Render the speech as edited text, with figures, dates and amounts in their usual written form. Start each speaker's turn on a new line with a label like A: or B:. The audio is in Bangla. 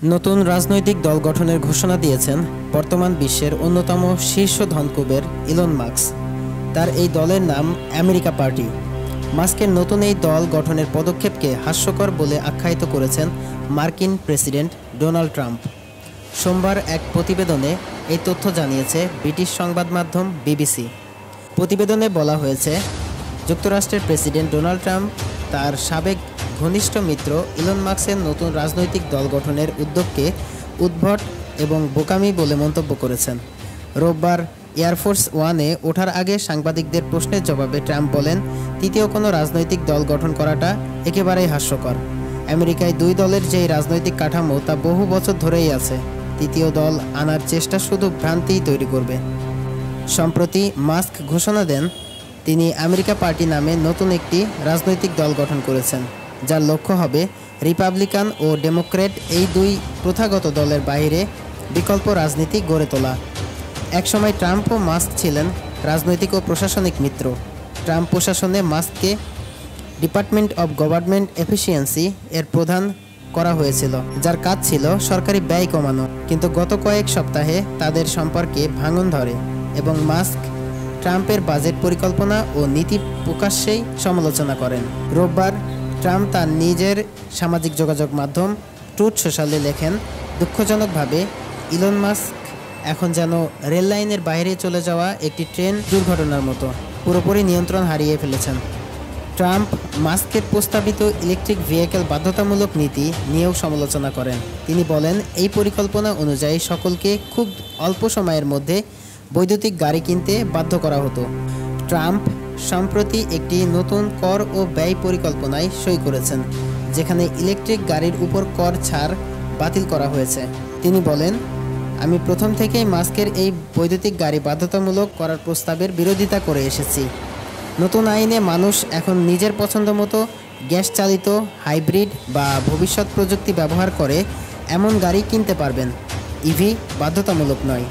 A: নতুন রাজনৈতিক দল গঠনের ঘোষণা দিয়েছেন বর্তমান বিশ্বের অন্যতম শীর্ষ ধনকুবের ইলন মাস্ক। তার এই দলের নাম আমেরিকা পার্টি। মাস্কের নতুন এই দল গঠনের পদক্ষেপকে হাস্যকর বলে আখ্যায়িত করেছেন মার্কিন প্রেসিডেন্ট ডোনাল্ড ট্রাম্প। সোমবার এক প্রতিবেদনে এই তথ্য জানিয়েছে ব্রিটিশ সংবাদ মাধ্যম বিবিসি। প্রতিবেদনে বলা হয়েছে, যুক্তরাষ্ট্রের প্রেসিডেন্ট ডোনাল্ড ট্রাম্প তার সাবেক ঘনিষ্ঠ মিত্র ইলন মাস্কের নতুন রাজনৈতিক দল গঠনের উদ্যোগকে উদ্ভট এবং বোকামি বলে মন্তব্য করেছেন। রোববার এয়ারফোর্স ওয়ানে ওঠার আগে সাংবাদিকদের প্রশ্নের জবাবে ট্রাম্প বলেন, তৃতীয় কোনো রাজনৈতিক দল গঠন করাটা একেবারেই হাস্যকর। আমেরিকায় দুই দলের যেই রাজনৈতিক কাঠামো তা বহু বছর ধরেই আছে। তৃতীয় দল আনার চেষ্টা শুধু ভ্রান্তিই তৈরি করবে। সম্প্রতি মাস্ক ঘোষণা দেন তিনি আমেরিকা পার্টি নামে নতুন একটি রাজনৈতিক দল গঠন করেছেন, যার লক্ষ্য হবে রিপাবলিকান ও ডেমোক্র্যাট এই দুই প্রথাগত দলের বাইরে বিকল্প রাজনীতি গড়ে তোলা। একসময় ট্রাম্প ও মাস্ক ছিলেন রাজনৈতিক ও প্রশাসনিক মিত্র। ট্রাম্প প্রশাসনে মাস্ককে ডিপার্টমেন্ট অব গভর্নমেন্ট এফিসিয়েন্সি এর প্রধান করা হয়েছিল, যার কাজ ছিল সরকারি ব্যয় কমানো। কিন্তু গত কয়েক সপ্তাহে তাদের সম্পর্কে ভাঙন ধরে এবং মাস্ক ট্রাম্পের বাজেট পরিকল্পনা ও নীতি প্রকাশ্যেই সমালোচনা করেন। রোববার ট্রাম্প তার নিজের সামাজিক যোগাযোগ মাধ্যম ট্রুথ সোশ্যালে লেখেন, দুঃখজনকভাবে ইলন মাস্ক এখন যেন রেল লাইনের বাইরে চলে যাওয়া একটি ট্রেন দুর্ঘটনার মতো পুরোপুরি নিয়ন্ত্রণ হারিয়ে ফেলেছেন। ট্রাম্প মাস্কের প্রস্তাবিত ইলেকট্রিক ভেহিকেল বাধ্যতামূলক নীতি নিয়েও সমালোচনা করেন। তিনি বলেন, এই পরিকল্পনা অনুযায়ী সকলকে খুব অল্প সময়ের মধ্যে বৈদ্যুতিক গাড়ি কিনতে বাধ্য করা হতো। ট্রাম্প সম্প্রতি একটি নতুন কর ও ব্যয় পরিকল্পনায় সই করেছেন, যেখানে ইলেকট্রিক গাড়ির উপর কর ছাড় বাতিল করা হয়েছে। তিনি বলেন, আমি প্রথম থেকেই মাস্কের এই বৈদ্যুতিক গাড়ি বাধ্যতামূলক করার প্রস্তাবের বিরোধিতা করে এসেছি। নতুন আইনে মানুষ এখন নিজের পছন্দ মতো গ্যাস চালিত, হাইব্রিড বা ভবিষ্যৎ প্রযুক্তি ব্যবহার করে এমন গাড়ি কিনতে পারবেন। ইভি বাধ্যতামূলক নয়।